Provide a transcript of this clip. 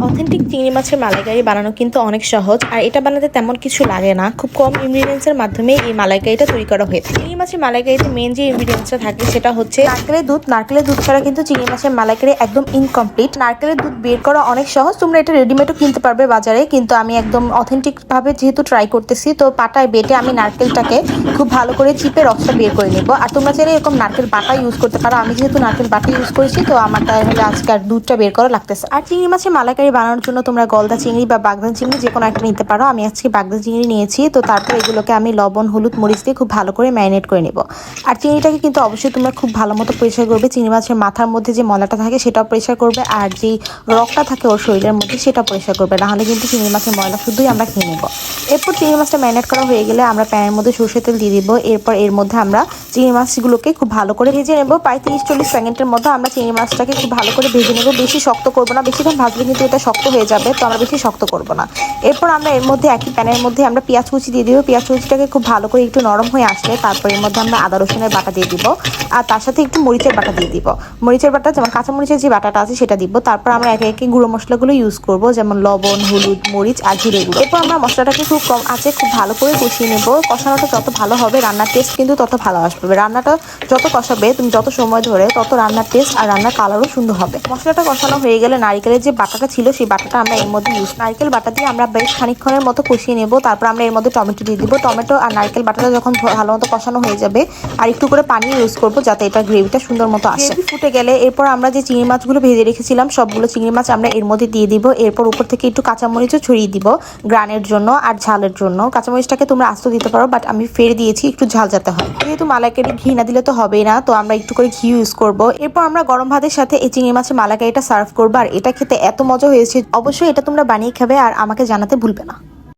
Authentic চিংড়ি মাছের মালাইকারি বানানো কিন্তু অনেক সহজ, আর এটা বানাতে তেমন কিছু লাগে না। খুব কম ইনগ্রিডিয়েন্টসের মাধ্যমে এই মালাইকারিটা তৈরি করা হয়েছে। চিংড়ি মাছের মালাইকারিতে মেন যে ইনগ্রিডিয়েন্টসটা থাকে সেটা হচ্ছে নারকেলের দুধ। নারকেলের দুধ ছাড়া কিন্তু চিংড়ি মাছের মালাইকারি একদম ইনকমপ্লিট। নারকেলের দুধ বের করা অনেক সহজ, তোমরা এটা রেডিমেডও কিনতে পারবে বাজারে, কিন্তু আমি একদম অথেন্টিক ভাবে যেহেতু ট্রাই করতেছি, তো পাটায় বেটে আমি নারকেলটাকে খুব ভালো করে চিপে রসটা বের করে নেবো। আর তোমরা চাইলে এরকম নারকেল বাটা ইউজ করতে পারো। আমি যেহেতু নারকেল বাটা ইউজ করেছি, তো আমার তাহলে আজকে আর দুধটা বের করা লাগতেছে। আর চিংড়ি মাছের মালাইকারি বানানোর জন্য তোমরা গলদা চিংড়ি বা বাগদা চিংড়ি যে কোনো একটা নিতে পারো। আমি আজকে বাগদা চিংড়ি নিয়েছি। তো তারপর এগুলোকে আমি লবণ, হলুদ, মরিচ দিয়ে খুব ভালো করে ম্যারিনেট করে নেব। আর চিংড়িটাকে কিন্তু অবশ্যই তোমরা খুব ভালো মতো পরিষ্কার করবে। চিংড়ি মাছের মাথার মধ্যে যে মলাটা থাকে সেটাও পরিষ্কার করবে, আর যেই রকটা থাকে ওর শরীরের মধ্যে সেটাও পরিষ্কার করবে, নাহলে কিন্তু চিংড়ি মাছের ময়লা শুধুই আমরা খেয়ে নেব। এরপর চিংড়ি মাছটা ম্যারিনেট করা হয়ে গেলে আমরা প্যানের মধ্যে সরষের তেল দিয়ে দিব। এরপর এর মধ্যে আমরা চিংড়ি মাছগুলোকে খুব ভালো করে ভেজে নেব। প্রায় 30-40 সেকেন্ডের মধ্যে আমরা চিংড়ি মাছটাকে খুব ভালো করে ভেজে নেব। বেশি শক্ত করবো না, বেশিক্ষণ ভাজলে কিন্তু এটা শক্ত হয়ে যাবে, তো আমরা বেশি শক্ত করবো না। এরপর আমরা এর মধ্যে একই প্যানের মধ্যে আমরা পেঁয়াজ কুচি দিয়ে দিব। পেঁয়াজ কুচিটাকে খুব ভালো করে একটু নরম হয়ে আসলে তারপর এর মধ্যে আমরা আদা রসুনের বাটা দিয়ে দিব, আর তার সাথে একটু মরিচের বাটা দিয়ে দিব। মরিচের বাটা যেমন কাঁচা মরিচের যে বাটাটা আছে সেটা দিব। তারপর আমরা একে একে গুঁড়ো মশলাগুলো ইউজ করব, যেমন লবণ, হলুদ, মরিচ আর জিরে গুঁড়ো। এরপর আমরা মশলাটাকে খুব কম আছে খুব ভালো করে কষিয়ে নেব। কষানোটা যত ভালো হবে রান্নার টেস্ট কিন্তু তত ভালো আসবে। রান্নাটা যত কষাবে তুমি যত সময় ধরে, তত রান্নার টেস্ট আর রান্নার কালারও সুন্দর হবে। মশলাটা কষানো হয়ে গেলে নারকেলের যে বাটাটা ছিল সেই বাটাটা আমরা এর মধ্যে নারকেল বাটা দিয়ে আমরা বেশ খানিকক্ষণের মতো কষিয়ে নেব। তারপর আমরা এর মধ্যে টমেটো দিয়ে দিব। টমেটো আর নারকেল বাটাটা যখন ভালো মতো কষানো হয়ে যাবে, আর একটু করে পানি ইউজ করবো যাতে এটা গ্রেভিটা সুন্দর মতো আসে। গ্রেভি ফুটে গেলে এরপর আমরা যে চিংড়ি মাছগুলো ভেজে রেখেছিলাম সবগুলো চিংড়ি মাছ আমরা এর মধ্যে দিয়ে দিব। এরপর উপর থেকে একটু কাঁচামরিচও ছড়িয়ে দিব গ্রানের জন্য আর ঝালের জন্য। কাঁচামরিচটাকে তোমরা আস্ত দিতে পারো, বাট আমি ফের দিয়েছি একটু ঝাল যাতে হয়। যেহেতু মালাইকারি ঘি না দিলে তো হবেই না, তো আমরা একটু করে ঘি ইউজ করব। এরপর আমরা গরম ভাতের সাথে এই চিংড়ি মাছের মালাইকারিটা সার্ভ করবো। আর এটা খেতে এত মজা হয়েছে, অবশ্যই এটা তোমরা বানিয়ে খাবে আর আমাকে জানাতে ভুলবে না।